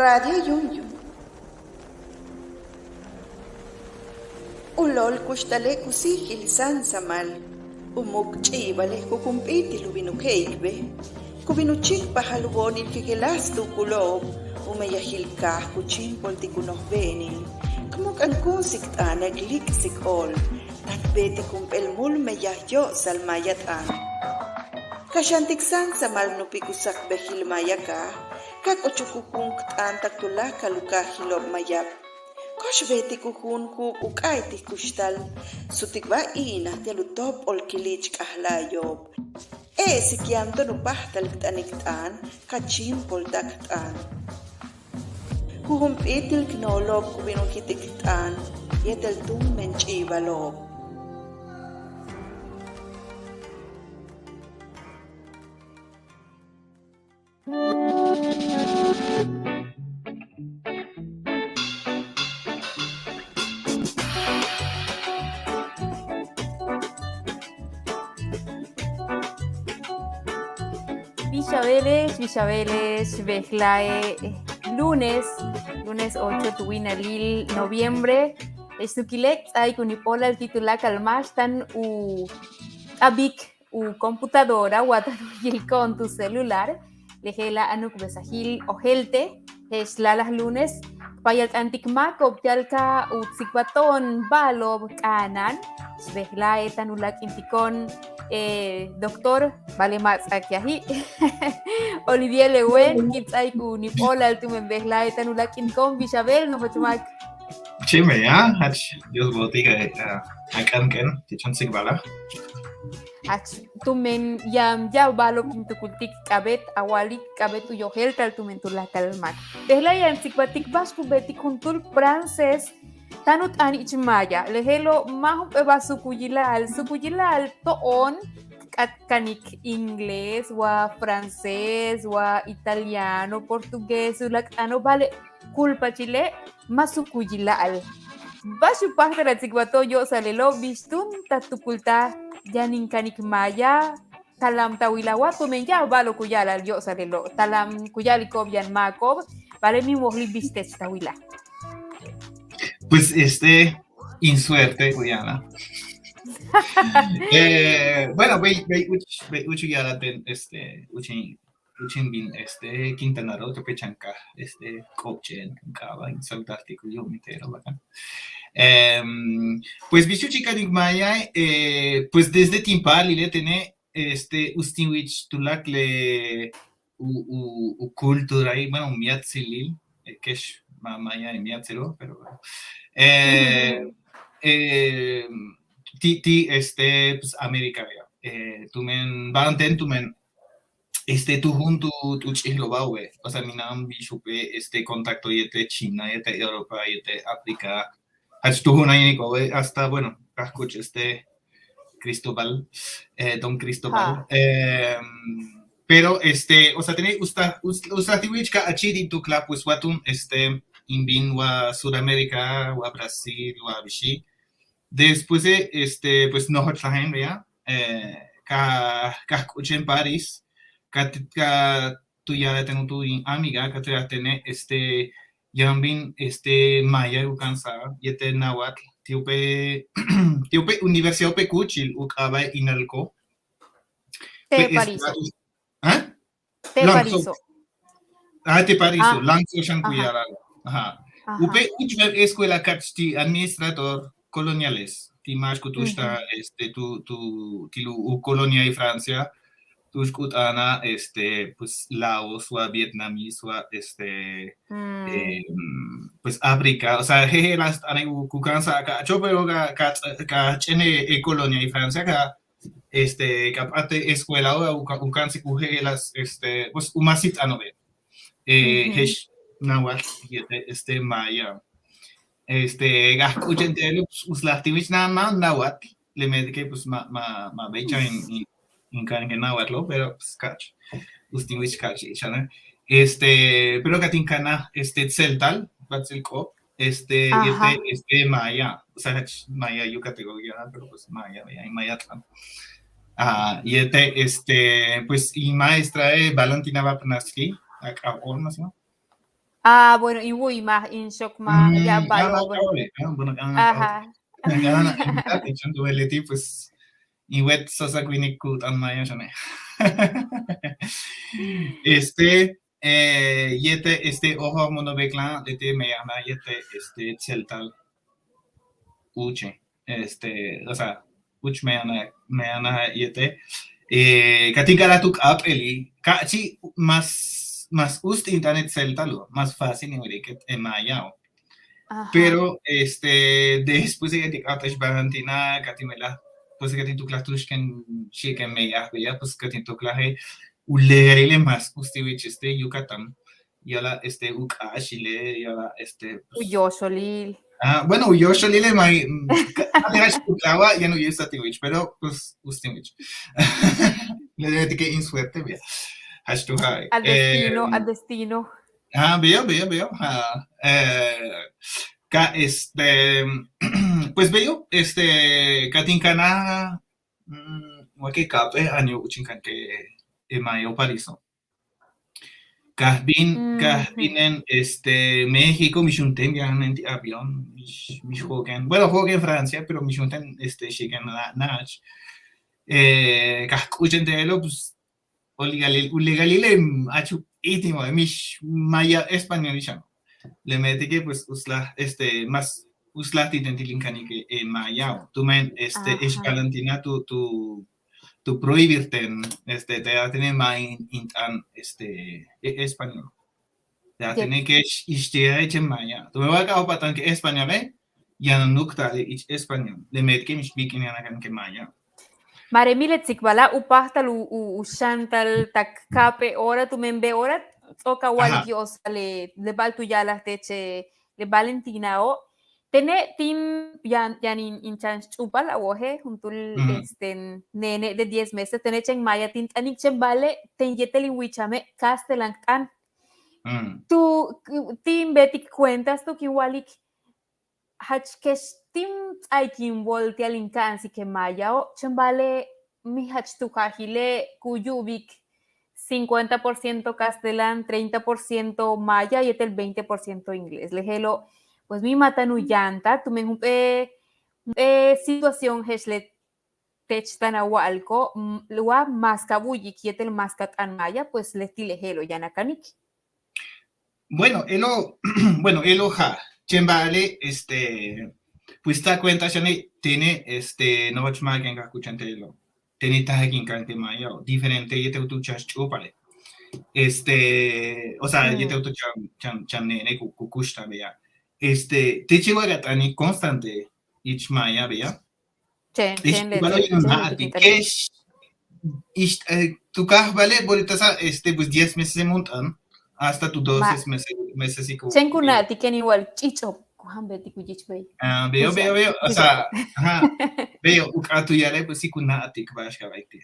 Radio Yuyu. Ulol kushtale kusihil sansamal. Umukchibale kukumpiti lubinukeikbe. Kubinuchik pahalugonil kikelastu kulob. Umayahilkah kuchimpol tikunohbenil. Kumuk ang kusik tanag liksik ol. Takbeti kumpelmul mayahyo salmayatan. Kasyantik sansamal nupikusak behil mayaka. Kak ochukukung antak tula kaluka hilob mayap. Kosh beti kuhun ku ukay ti kustal. Sutik ba ina telutop ol kilich kahlayob. Sikianto nupah taliktaniktaan kachimpol daktaan. Kuhumpitil knolob kubinukitiktaan yetel tung menchibalob. Villaveles, Behlae, lunes 8 tuwinalil noviembre, Estukilek ay kunipola el titular calmas tan u abik u computadora watan con tu celular, lejela anuk besahil ojelte, es las lunes, payat antikmak optialka u tsikbaton balob kanan, Behlae tan ulak intikon doctor vale más aquí Olivier Lewen kits ay ku ni pola al tumen behla etan ulakin kon Villavelle no fachumak Chime ya hach Dios botiga akan ken tichansig bala tumen yam ya balo pintukultik kabet awalik kabet tu yohel tal tumen tu la kalmak behla yan sikbatik bas ku betik kuntul frances tanut ani chimaya lehelo mahum eba sukuyilal toon kanik inglés wa francés wa italiano portugués ulak ano vale culpa chile masukuyilal basu pahta sikbato yo salelo bistun tatukulta janin kanik maya talam tawilawa tumen ya balo kuyalal yo salelo talam kuyalikob yan makob vale mi mohli bistes tawila. Pues insuerte, Guyana. Bueno, ve uchi yara ten uchin bin Quintana Roo te pechanca cochen cava in saltartico yo mitero bacán. Pues bicho chica digmaya pues desde timpal y le tiene ustinwich tulakle u cultura y bueno miatzilil que es maya y miatzelo pero bueno. Pues América vea tumen banten tumen tu junto tu chilo bawe o sea minam bishupe contacto yete China yete Europa yete África hasta tu hunaynico hasta bueno cascuch Cristóbal Don Cristóbal pero o sea tenéis usta tiwichka achidi tu club pues watum inbin wa Sudamérica wa Brasil wa bishi después de pues no trajen vea ka escuchen París ka tu ya tengo tu amiga que te tiene yambin maya ukansa yete nahuatl tiope universidad pe kuchil ukaba inalco te Pariso te Pariso te Pariso lanzo shankuyara ajá upe uchvel escuela kachti administrador coloniales timash kutushta tu tilu colonia y Francia tushkut ana pues Laos o vietnamís o pues África o sea jeje las ana kukansa acá yo pero ka chene colonia y Francia acá capate escuela o kukansi kuje las pues umasit anobe hesh nahuatl maya escuchen uslahtimich nada más nahuatl le medique pues ma becha en nahuatl pero pues cach ustimich cach chana pero katinkana tseltal batzelko maya o sea maya yo categoría pero pues maya maya y pues y maestra Valentina Vapnaski acá más no Ah, bueno, iwi más, in shock más, ya balo, bueno. Bueno, Ajá. gana imitar, echando veleti, pues, y wet sosa quinicut an maya shane. Yete, ojo monobeclan, lete me llama, yete, celtal, uche, o sea, uch me llama, yete, katikaratuk app eli, kachi, más ust internet celtalo, más fácil ni que emayao. Ajá. Pero después de que atas Valentina, Catimela, pues que tu clase que chicken me ya, pues que tu clase ulerile más ustivich Yucatán, y ahora Uka Chile, y ahora Uyo, solil. bueno, yo solile mai alejas tu clava ya no yo sativich, pero pues ustivich. Le debe que insuerte, vea. Hashtag. Al destino, al destino. Veo. Pues veo, Katinkana, Wake Cape, año Uchinkan que Mayo Pariso. Kahbin en México, Michunten, ya en avión, Michoacan, bueno, juego en Francia, pero Michunten, Chicken Nach. Kahkuchen de lo, pues, Ulegalile, Achu, Itimo, Mish, Maya Español, le mete que pues más usla titentilinkan que mayao tu men es Ajá. Valentina tu prohibirte te da tener más intan español te da Yep. tener que istia eche maya tu me va a acabar patan que español ya no nukta de español le mete que mis bikin ya nakan que maya Mare miletzik bala upahtal u shantal tak kape ora tu membe ora oka ajá waliki le bal tu yala teche le Valentina o tene tim yan in chance chupal awohe juntul mm, nene de 10 meses tene chen maya tin tanik chen vale ten yeteli wichame castelan tan mm. tu tim betik cuentas tu kiwalik hachkesh tim aikin volti al incansi que maya o chembale mi hach tu kahile kuyubik 50% castellán, 30% maya y el 20% inglés. Lejelo, pues mi mata nu llanta, tu me situación hesle tech tan awalco, lua maskabuyi kietel maskat an maya, pues le tilejelo yanakanik. Bueno, elo ja, chembale, pues esta cuenta ya tiene, no va a que escuchante lo, tiene tajakin cante mayo, diferente y te utuchas chupale. O sea, y te utucham nene kukushta vea. Te chiva gatani constante, ich maya vea. Chen, Ich chen le igual chen, oye chen nada, le que tu caj vale, ahorita pues 10 meses se montan, hasta tu ma 12 meses y chen kuna tiken igual chicho, kuhan beti kujich bay. Veo, o Kushal. sea, ajá, veo, ukatu yale, pues sí, kuna atik bashka baiti.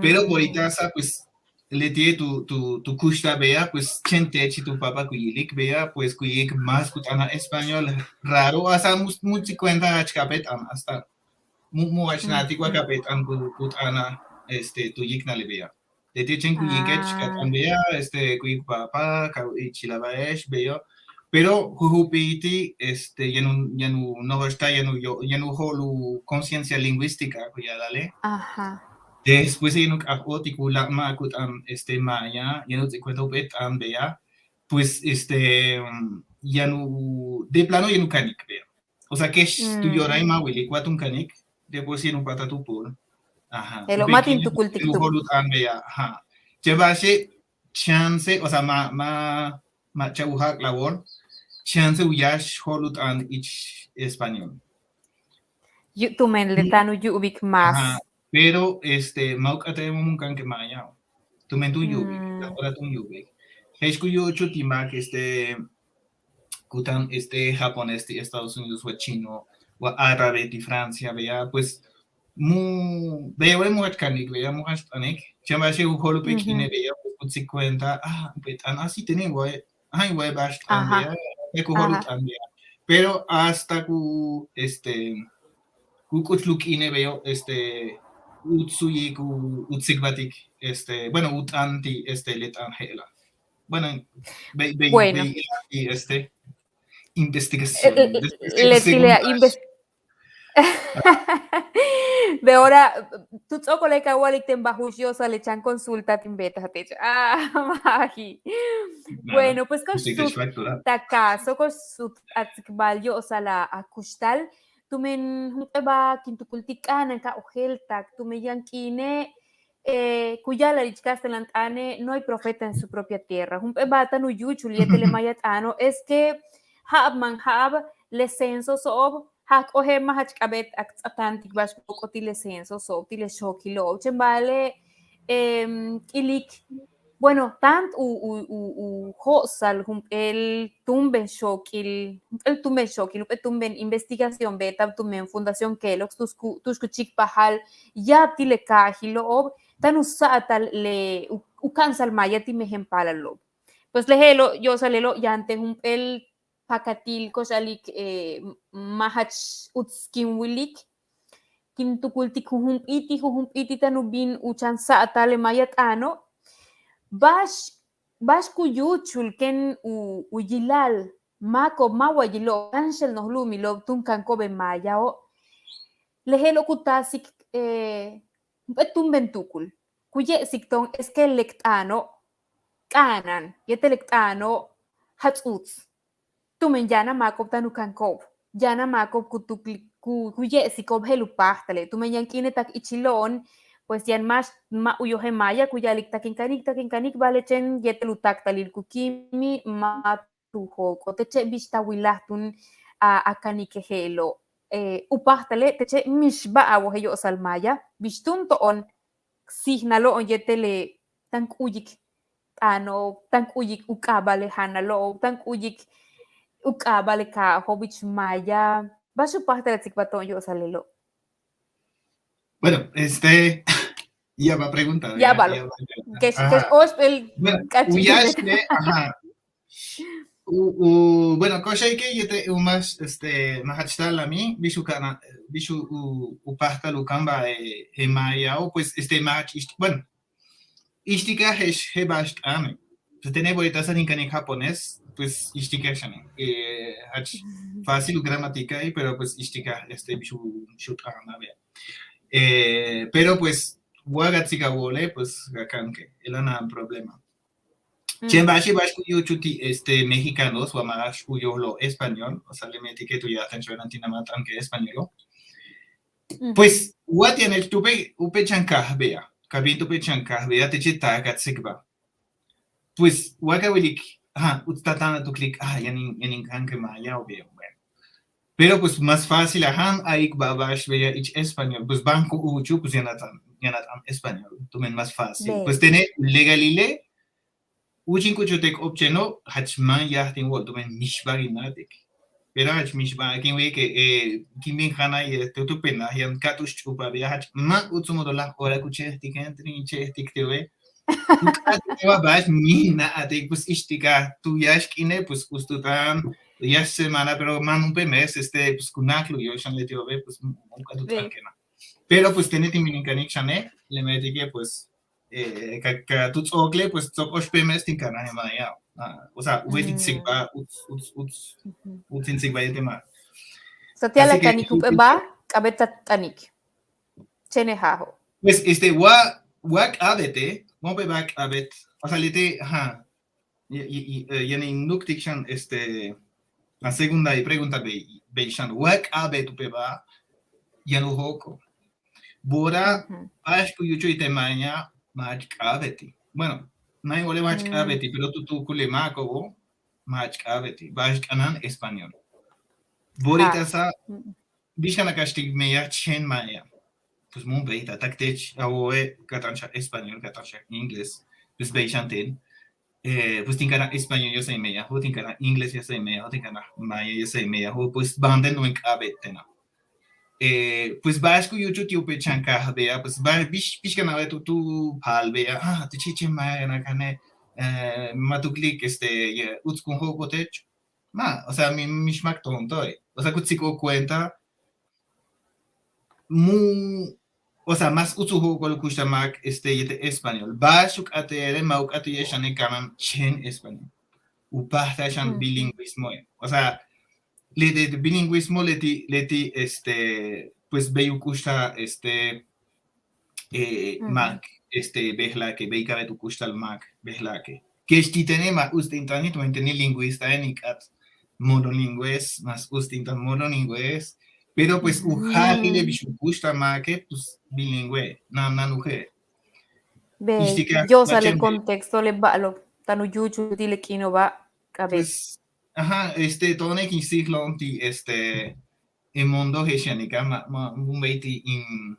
Pero ahorita, pues, le tiene tu kushta, vea, pues, chente, chi tu papa kuyilik, vea, pues, kuyik más kutana español, raro, hasta muchi cuenta achkapet, hasta, mu achnati kwakapet, kutana, tu yikna le vea. Le tiene chen kuyik achkatan, vea, kuyik papa, chilabaesh, veo, pero jujupiti no está ya no holu conciencia lingüística cuya dale Ajá. después ya no articula makut maya ya no te cuento bet bea pues ya no de plano ya no canik vea o sea que es tu llora y mawili cuatun canik después ya no pata tu por ajá Elo bekin matin tukul ya no tiktuk. holu bea ajá llevarse chance o sea ma chauhak labor chance uyash holut an ich español. Tu men le tanu yubik Ajá, mas. pero mauk ate mumunkan que maya. Tu men tu yubik, la hora tu yubik. Heshku yo chutima que kutan japonés de Estados Unidos o chino o árabe de Francia vea pues vea mu kanik vea mu panik. Chamba she holu pekine vea pues 50 betan así tenemos ay we bash an vea Ajá. eku holut Ajá. an vea. Pero hasta ku kukutluk ine veo utsuyi ku utsigbatik bueno utanti let angela bueno, Bueno, y investigación. le tile de ahora, tu tsoko le kawalik ten bajusyosa le chan consulta tin beta te. Magi. Claro, Bueno, pues con estoy su desfacturado. takaso, con su atzikbalyo, o sea, la akustal, tu men ba kintukultikan ka ojeltak, tu me yankine, cuya la ane, no hay profeta en su propia tierra. Ba tanu yuchu liete le mayatano, es que hab man hab le censo sob, hak ohe mahach kabet atantik bash pokoti le censo sob, ti le shokilo, chembale, ilik bueno, tant u hosal el tumben shokil, el tumben shokil, el tumben investigación beta, tumben fundación Kellogg's, tus kuchik pahal, ya ti le kahilo ob, tan usatal le u cansal maya ti mehem palalo. Pues lehelo, yo salelo, ya ante el pakatil koshalik mahach utskin wilik, kintukultik humpiti tanubin uchan saatale mayat ano, bash kuyuchul ken u yilal mako mawayilo anshel no lumi lo tun kan kobe mayao lehelo kutasik betum bentukul kuye sikton es que lektano kanan yete lektano hatsuts tumen yana mako tanu kan kob yana mako kutukli kuye sikob helu pahtale tumen yankine tak ichilon pues yan mas ma uyohe maya kuyalik takin kanik vale chen yetelutak talil kukimi ma tuho ko teche bista wilahtun a kanike helo upahtale teche mishba awo heyo salmaya bistun to on signalo on yetele tank uyik ano tank uyik ukabale hanalo tank uyik ukabale ka hobich maya basu pahtale tikbaton yo salelo. Bueno, ya va a preguntar. Ya valo. Que es el bueno, ajá. Bueno, cosa que yo te más más hachtal a mí, bisu kana, bisu upahta lukamba maya pues match bueno, istika he basht ame. Pues tiene bolitas en japonés, pues istika shane. Fácil gramática pero pues istika bisu shoot pero pues Wagatsiga Wole, pues Gakanke, el no problema. Chembashi Bashkuyo Chuti, mexicanos, Wamash Uyolo español, o sea, le metí que tú ya atención antinamatan que español. Pues, what tiene el tupe, upe chancaj, vea, cabin tupe chancaj, vea, te chita gatsigba. Pues, Wagawilik, utatana tu clic, yanin kanke maya o veo, bueno. Pero pues más fácil, ahí babash vea ich español, pues banco uchu, pues ya natan español, tomen más fácil. Pues tener legalile, uchin kuchutek opcheno, hachman yahtin wol, tomen mishbaginatek. Pero hach mishbagin we que kimin hana y tu pena, yan katush chupa vea hach ma utsumodola ora kuche tiken trinche tiktewe. Tu babash mina atek pues ishtika tu yashkine pues ustutan ya semana, pero man un mes, pues kunaklu yo shan le tío ve, pues nunca tu tranquena. Pero pues tiene timinicanik shane, le metí que pues que tu okle pues tokosh mes tin kana ya. O sea, wetit sigba utin sigba y tema. Satia kanik ba kabeta kanik. Chene hajo. Pues wak abete, mompe bak abet, o sea, lete, y en nuktikshan la segunda y pregunta beishan wak abe tu peba yanu hoko bora ashku yucho itemanya mach abeti bueno no hay gole mach abeti pero tu kulema ko mach abeti bash kanan español borita sa bishana kashtig meya chen maya pues mun beita taktech awe katancha español katancha inglés pues beishan ten pues tinkana español yo soy media, o tinkana inglés yo soy media, o tinkana maya yo soy media, o pues bande no en cabetena. Pues vasco yo chuti upe chanka vea, pues va bishkana ve tu pal vea, tu chiche maya na kane matuklik utskun ho potech. O sea, mi mishmak tonto, o sea, kutsiko cuenta mu o sea, más usuho con kushtamak yete español. Bashuk atere mauk atuye shane kamam chen español. Upahta shan bilingüismo. O sea, le de bilingüismo leti pues veiu kushta mak behla que veika vetu kushta el mak behla que esti tenema ustintani tu enteni lingüista en ikat monolingües más ustintan monolingües. Pero pues ujaji de bishukushta make pues bilingüe na nujer. Ve, Istika yo sale bachembe contexto le balo, tanu yuchu dile kino va cabet. pues ajá tone ki siglon ti el mundo heshanika un veiti in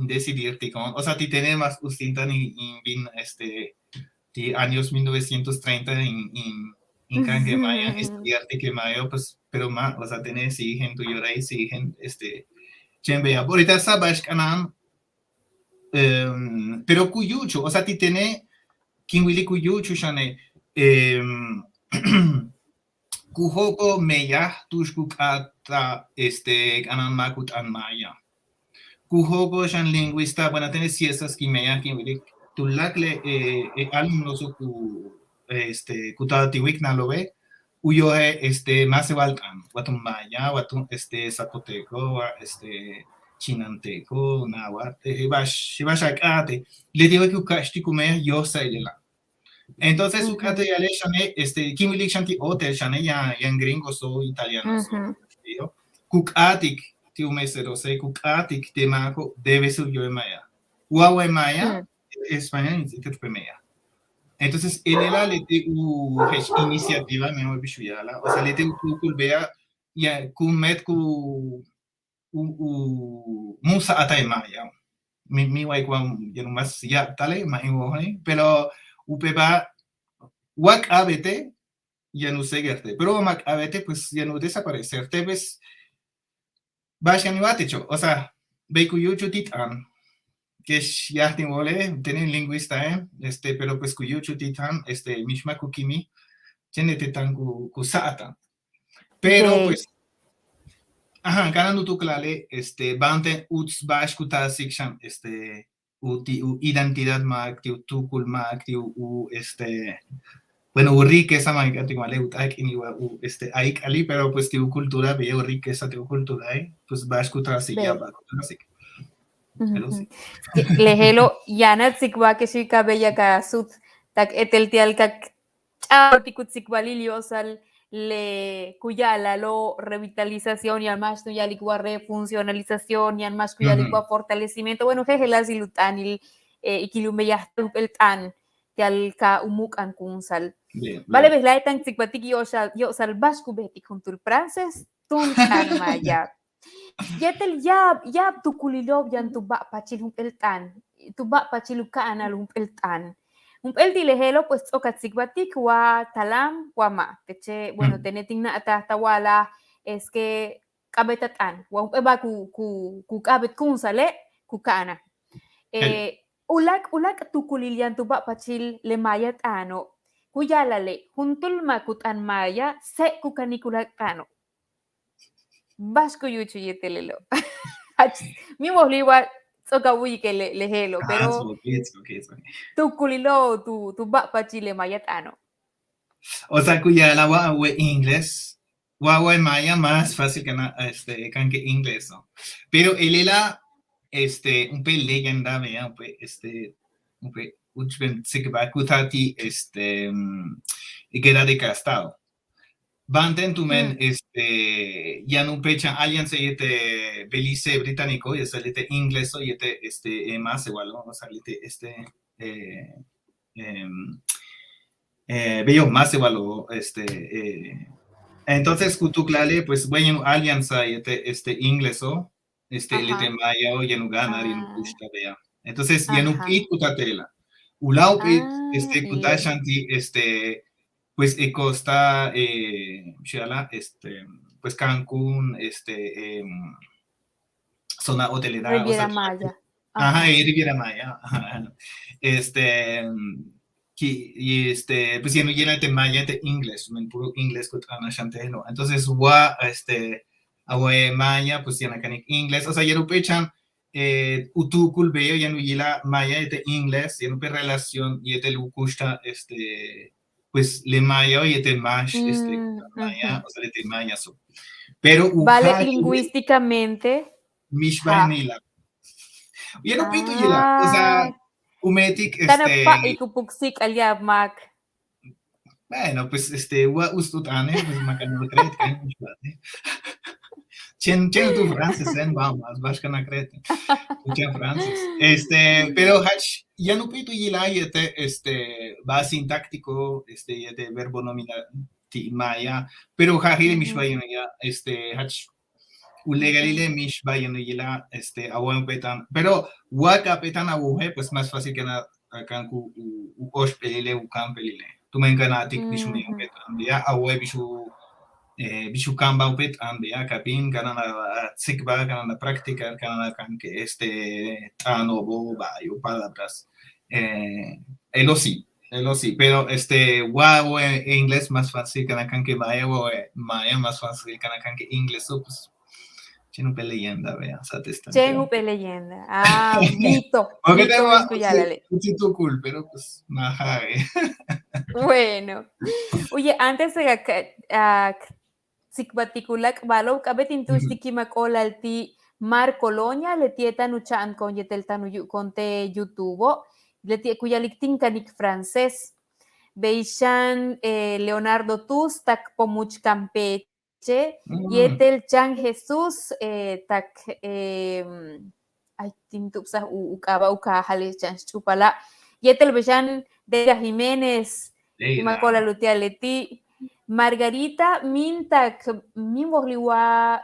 decidirti con o sea ti tener más ustintan in bin ti años 1930 in kange maya estudiarte que mayo pues pero más o sea tener si gente tu llora si gente chembe ahorita sabes kanan pero kuyucho o sea ti tiene kinwili kuyucho shane kuhoko meya tushkukata kanan makut an maya kuhoko shan lingüista bueno tener ciencias que meya kinwili tulakle alumnos ku kutatiwik na lo ve uyo más igual watum maya watum zapoteco chinanteco náhuatl bashakate le digo que ukashti kume yo sailela entonces ukate ya le shane kimili shanti hotel shane ya en gringo so italiano so kukatik ti umesero se kukatik te mako debe ser yo maya uawe maya España ni te maya. Entonces, él era iniciativa, me bishuyala, o sea, lete kulbea ya kumet ku musa ataima ya. Mi wai kwa ya más ya tale ma inwohani, pero upeba wak abete ya no seguerte, pero mak abete pues ya no desaparecerte pues bashan iwatecho, o sea, beikuyuchu titan que ya tienen lingüista, pero pues kuyuchu titan, mishma kukimi, tiene titan kusata. Pero pues, ajá, ganando tu clale, bante uts bash kutasik identidad mak, tu kul mak, bueno, riqueza mak, atingwale utak iniwa, aik ali, pero pues tu cultura, veo riqueza, tu cultura, pues bash kutasik ya ba kutasik. Lehelo yana tsikwa que si cabella ka sut tak eteltial ka tikut tsikbaliliosal le kuyala lo revitalización y además ya ligua refuncionalización y además ya ligua fortalecimiento bueno jejelas ilutanil ikilume ya el tan tial ka umuk an kunsal vale ves la tan tsikbatik yo sal basku betik juntul prances tun tan maya Yetel ya tu kulilov yan tu ba pachil humpeltan. Tu ba pachil ukaan al humpeltan. Humpelti lehelo pues okatsikbatik wa talam wa ma. Teche, bueno, teneting na atahawala es que kabetatan. Wa humpeba ku kabet kun sale kukana. Ulak tu kulilian tu ba pachil le mayat ano. Kuyalale, juntul makut an maya se kukanikulat ano. Vasco yuchu yetelelo. Mi mohliwa soka wiki le helo, pero tu kulilo tu bakpa chile mayat ano. O sea, cuya la wa inglés, wa maya más fácil que inglés, ¿no? Pero él era un pe leyenda, vea, un pe uchben sikbakutati queda de castado. Banten tu men ya no pecha alianza yete Belice británico y salite inglés o yete más igual no salite bello más igual entonces kutuklale pues bueno alianza yete inglés o lite maya o ya no ganar y no gusta vea entonces ya no pit kutatela ulau pit kutashanti pues Costa, pues Cancún, zona hotelera. Riviera Maya. Ajá, Riviera Maya. Ajá. Pues ya no llena de Maya de inglés, puro inglés con entonces, Maya, pues ya no inglés, o sea, ya no pechan, utukul veo ya no yila maya de inglés ya no pe relación y te lo gusta pues le maya y te mash maya o sea le maya so pero Vale, uja lingüísticamente. mish Ja. vainila ya no pito yila o sea umetik Tanapa ikupuksik aliamak. bueno pues wa ustutane pues makan creet kan chen tu francés vamos vas kana creet chen francés pero hach ya no pito yila yete va sintáctico yete verbo nominal ti maya pero hajile mish vaina ya hach ulegalile mish vaina yila awan petan pero waka petan awuje pues más fácil que na akan ku osh pelile u kan pelile tu men kanatik bishu me petan ya awe bishu kamba upet ya kapin kana na tsikba kana na práctica kana na kan que tano bo ba yo palabras elo sí pero wow inglés más fácil kana kan que maya maya más fácil kana kan que inglés pues chino pe leyenda vea sa testan Chengu pe leyenda. Ah, mito. porque Mito tema wiscuyalale. un cool pero pues maja Bueno. Oye, antes de sikbatikulak balo kabet intuistiki makolalti Mar Colonia le tieta nuchan con yeteltanu conte YouTube le tie kuyaliktin kanik francés Beishan Leonardo Tus tak pomuch Campeche yetel chan Jesús tak ay tintupsa ukaba ukahale chan chupala yetel Beishan de Jiménez Macola Lutia Leti Margarita mintak mimorliwa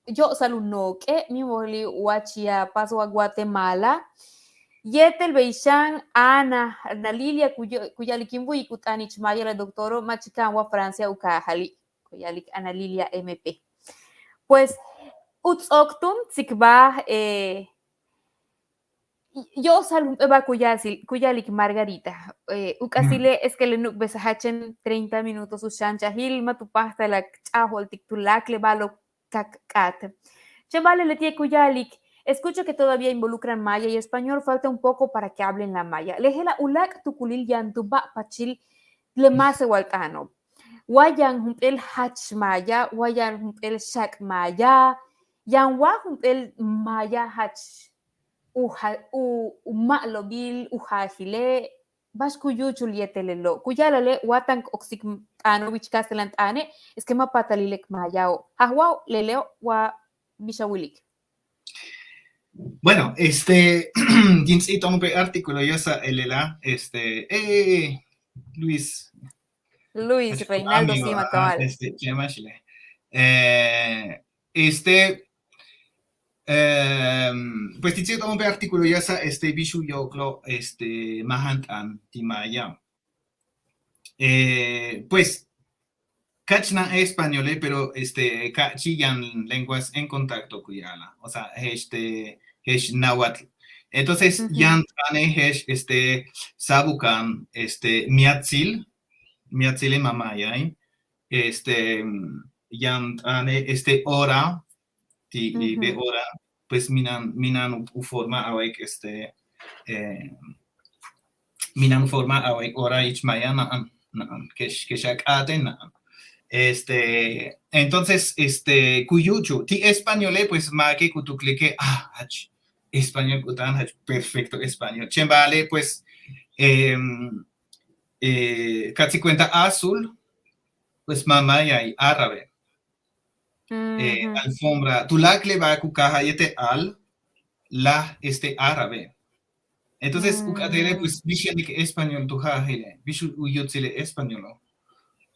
yo salunoke mimorliwa chia paso a Guatemala Yetel Beishan Ana Lilia Kuyalikim Wikutani Chmaya la doctoro Machikanwa Francia Ukahali Kuyalik Ana Lilia MP. Pues Utzoktum Tsikba yo salun eba kuyalik Margarita. Ukasile es que le nuk besahachen 30 minutos ushancha hilma tu pasta la chahol tiktulak le balo kakkat. Chevale le tie kuyalik. Escucho que todavía involucran maya y español, falta un poco para que hablen la maya. Lejela ulak tukulil yantuba pachil le mase walkano. Wayan humpel hach maya, wayan humpel shak maya, yan wa humpel maya hach umalobil uhajile bascuyuchul yetelelo kuyalale watan oxik anovich castelantane esquema patalilek mayao hawao leleo wa bishawilik. Bueno, Ginsito un artículo yo sa elela, Luis Reinaldo amigo, Sima Cabal. Pues Ginsito un artículo yo sa bishu yoklo, mahantan timaya. Pues Kachna es español, pero kachiyan lenguas en contacto kuyala, o sea, hesh nahuatl. Entonces, yan trane hesh sabukan, miatzil mamayay, yan trane hora, de hora, pues minan u forma awek minan forma awek hora ichmayana que shak aten entonces, Cuyuchu, ti español, pues, ma que cutuclique, español, cutan, perfecto español. Chembale, pues, casi cuenta azul, pues, mamá y hay árabe. Alfombra, tu la que va a cucaja y la, árabe. Entonces, ucadele, pues, vishialik español, tu jajile, vishu uyutzile español,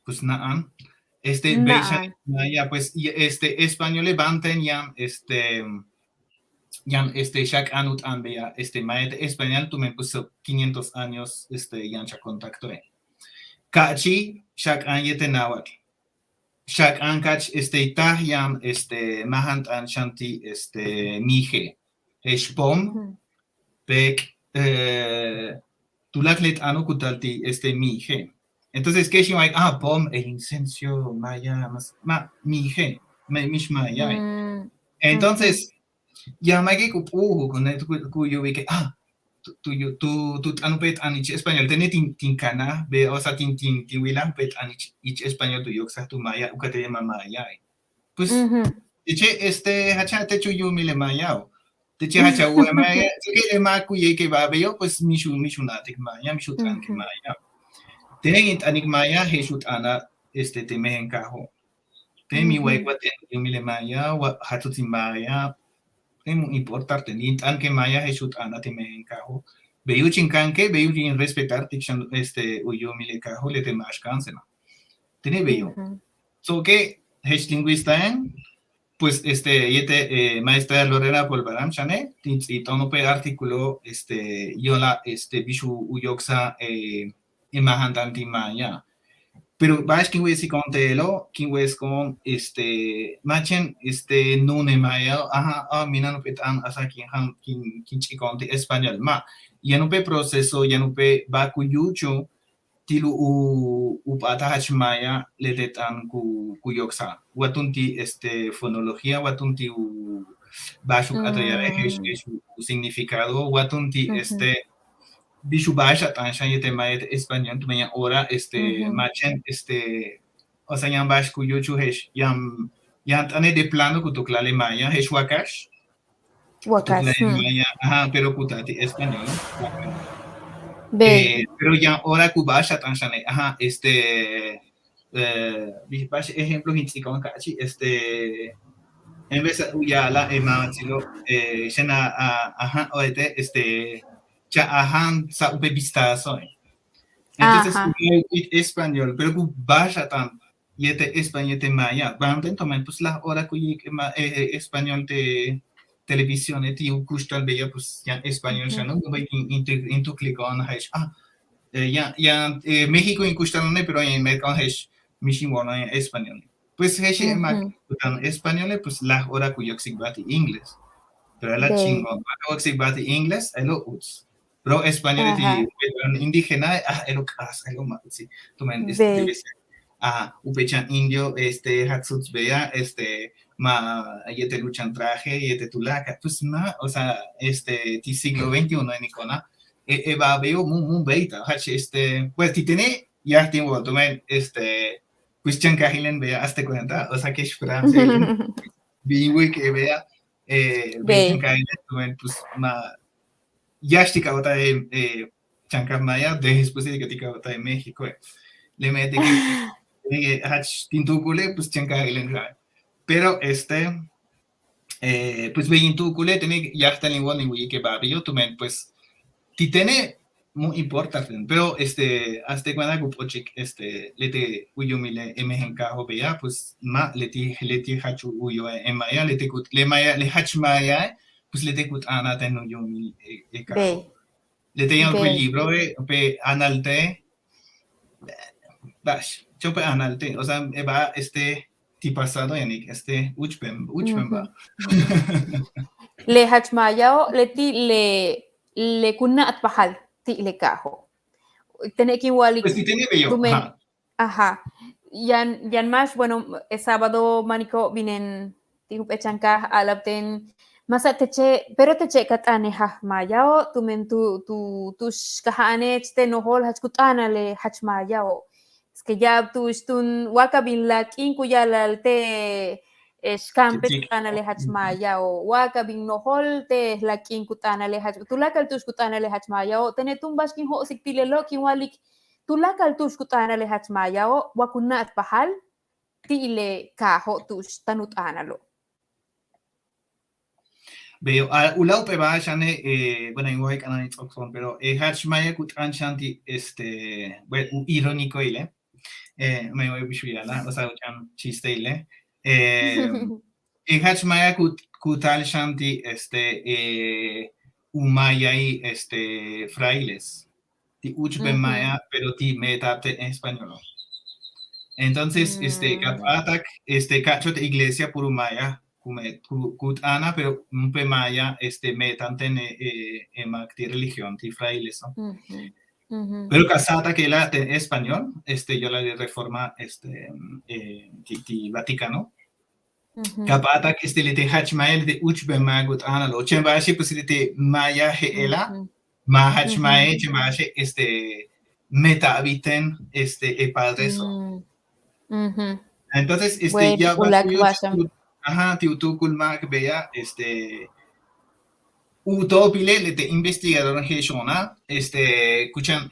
pues, naan. Pues español levanten yan shak anut anbea maet español tumen pues 500 años yan shak contacto kachi shak an yete nawatl shak an kach tah yan mahant an shanti mije pom pek tulaklet anu kutalti mije. Entonces, ¿qué es pom el incenso maya, mije, mishmaya. Entonces, ya me que cupu con el cuyo vi que tu anu pet anich español tiene tin cana ve o sea tin wila pet anich español tu yok sa tu maya ukate maya pues dice hacha te chuyu mi le mayao dice hacha we maya que le ma kuye que va veo pues mishu natik maya mishu tran que maya tienen it anik maya heshut ana te mehen kaho te mi we kwate mi le maya wa hatu tin maya muy importante ni tan que maya heshut ana te mehen kaho veo chinkanke veo in respetar tikshan uyo mi le kaho le te mash cancela tiene veo so que hesh lingüista en pues maestra Lorena Polvaram Chane y tono pe artículo yola bishu uyoksa imahantanti maya pero vas que si con telo que ves con machen nune maya aha mina no petan asa kin chiconte español ma ya no pe proceso ya no pe bakuyucho tilu upata hachmaya letetan ku yoksa watunti fonología watunti bashuk atayare su significado watunti bishu basha tansha yete mayet español tumenya ora machen o sea yan bash ku yuchu hesh yan tane de plano kutuklale maya hesh wakash Wakash. maya aha pero kutati español pero ya ahora Kubasha Tanshane, ajá, ejemplos hintikon kachi, en vez de uyala, mamatilo, shena, ajá, oete, cha, ajá, sa upe vistazo. Entonces, español, pero Kubasha tan, yete español te maya, banden tomen, pues la hora que español de televisión, y gustan bella, pues ya español, ya no, in tu clic on, ya México en Custanone, pero en mercado es Michigan en español. Pues es en español, pues la hora cuyo exibati inglés. Pero la chingón, cuando exibati inglés, es lo uts. Pero español es indígena, es lo cas, es lo más, sí. Tú me debe ser. Upechan indio, hatsuts vea, ma, yete luchan traje, yete tulaca, pues ma, o sea, ti siglo XXI en Icona. Eva veo muy beta, pues si tiene ya tengo tomen pues chancajilen vea hasta cuenta, o sea que es Francia, vi que vea chancajilen tomen pues ma ya estica otra de chancamaya después de que tica otra de México, le mete que hach tintucule pues chancajilen pero pues ve intucule tiene ya está lengua ni que va yo tomen pues tiene muy importante, pero hasta cuando gupochik lete uyo mile emehenkaho bea pues ma leti hachu uyo emaya le maya le hachmaya pues lete kut anata no yo mil ekaho lete yan ku libro pe analte bash chope analte o sea va ti pasado yanik uchpem ba le hachmayao leti le kunna at pahal ti le kaho tiene que igual pues si tiene bello ajá yan más bueno sábado manico vinen ti pechanka alapten masa teche pero teche katane ha mayao tumen tu kahane te no hol hachkutana le hachmayao es que ya tu stun wakabin la kin kuyalalte Escampet anale hachmaya o waka bin no holte la kin kutana le hach tulakal tus kutana le hachmaya o tene tumbas kin ho siktile lo kin walik tulakal tus kutana le hachmaya o wakuna at pahal ti ile ka ho tus tanut analo veo ulau pe va shane bueno igual que anani toxon pero hachmaya kutan shanti bueno irónico ile me voy a bishuyala o sea un chiste ile hachmaya kutal shanti umaya y frailes ti uchbe maya pero ti metapte en español entonces kapatak cacho de iglesia por umaya kutana pero un pe maya metante en macti religión ti frailes ¿no? Pero casata que la en español yo la de reforma ti Vaticano Kapata lite hachmael de uchbe magut analo. Chembashi pues lite maya heela. Ma hachmae chembashi meta habiten padre eso. Entonces Bueno, ya ulak basam. ajá, tiutukul mag vea utopile lite investigador heshona kuchan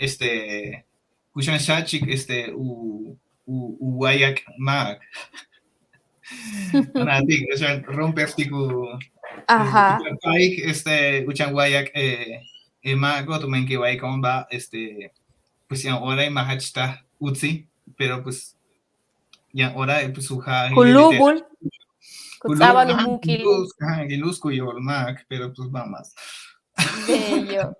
shachik u wayak mag. Anatik, romper tiku Ajá. paik kuchan wayak mago tumen que wayak ba pues ya ahora imagachta utsi, pero pues ya ahora pues uja Kulubul. Kutsaba lumukil. Gilus kuyol mag, pero pues vamos. Bello.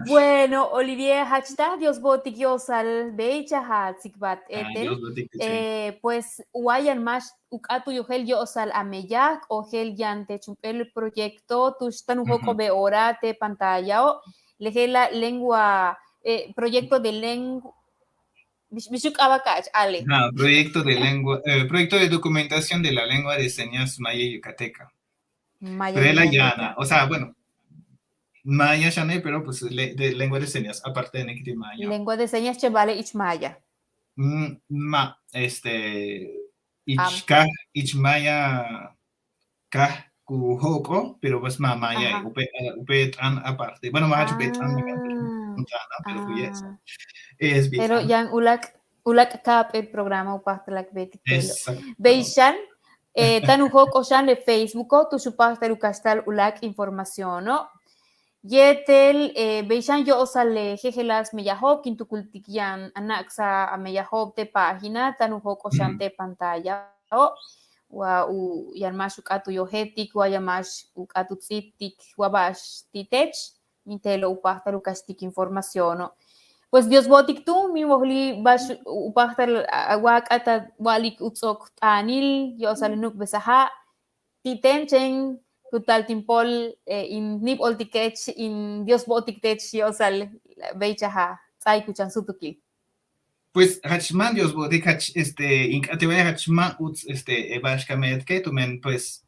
Bueno, Olivier, hachta Dios botik yosal beicha hatsikbat etel. Pues uayan más ukatu yohel yosal ameyak o hel yante chumpel proyecto tustan ujoko beora te pantalla o lehela lengua proyecto de lengua Bishuk Abacach, Ale. Proyecto de lengua, proyecto de documentación de la lengua de señas maya yucateca. Pero la llana, o sea, bueno, maya shane, pero pues de lengua de señas, aparte de Nekiti maya. Lengua de señas chevale ich maya. Ich maya kah kuhoko, pero pues maya upet an aparte. Bueno, más upet an pero yes. Es bien. Pero yang ulak kap el programa upasta lak betik pelo. Exacto. Beishan tanuhok oshan de Facebook tu supasta lukastal ulak información, ¿no? Yetel beishan yo osale jejelas meyahob kintukultikyan anaksa a meyahob de página tanuhok oshan de pantalla o wa u yanmash ukatu yohetik wa yamash ukatu tsitik wabash titech mitelo upasta lukastik información, ¿no? Pues Dios botik tu mi mohli bash upahtal awak ata walik utsok tanil yo salenuk besaha titenchen kutal timpol in nip oltikech in Dios botik tech yo sal beichaha tsai kuchan sutuki. Pues hachman Dios botik hach inkatewaya hachman uts ebashkametke tumen pues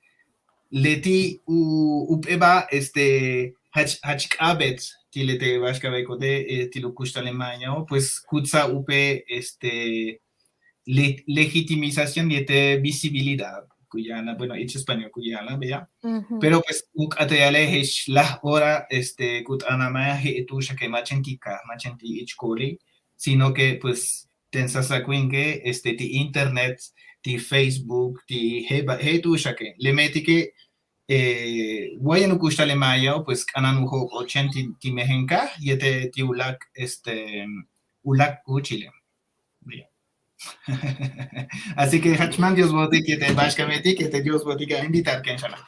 leti upeba hachkabet tilete bashkabeko de tilukushta Alemania pues kutsa upe legitimización de visibilidad cuyana, bueno, hecho español cuyana, vea. Pero pues ukateyale hesh la hora kutanamaya he etusha que machenti ichkoli, sino que pues tensasa que ti internet, ti Facebook, ti he tusha que le meti que guayan ukushta le maya pues kanan uho 80 ti mehenka yete ti ulak ulak uchile. Así que Hachman Dios botik que te bashkameti que te Dios botik a invitar que inshallah.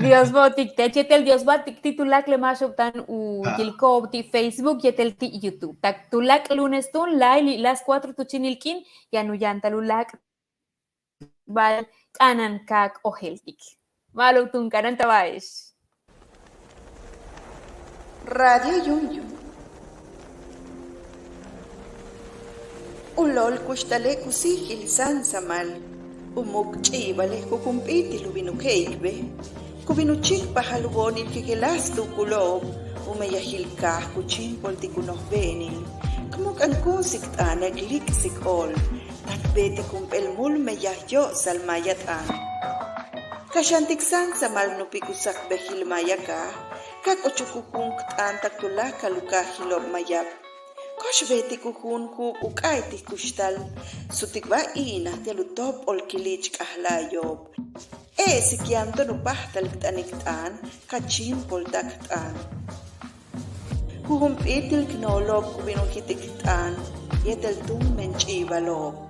Dios botik te chetel Dios botik titulak le mashoptan u yilko ti Facebook yetel ti YouTube. Tak tulak lunes tun lai las 4 tu chinilkin yanu yantalulak bal kanan kak oheltik. Malo tun kanan tabaesh. Radio Yum. Ulol kushtale kusihil sansamal. Umuk chibale kukumpiti lubinukeikbe. Kubinuchik pahalubonil kikilas tu kulob. Umayahil kah kuchimpol tikunoh benil. Kumuk ang kusik tanag liksik ol. Tatbeti kumpel mul mayahyo salmayatan. Kasyantik sansamal nupikusak behil mayaka. Kak ochukukung tantak tulaka luka hilob mayap. Koshbeti kuhun ku ukaiti kushtal, sutikba ina telutop olkilich kahlayob. Sikianto nupahtal ktaniktan, kachimpol daktan. Kuhumpitil knolob kubinukitiktan, yetel tum menchibalob.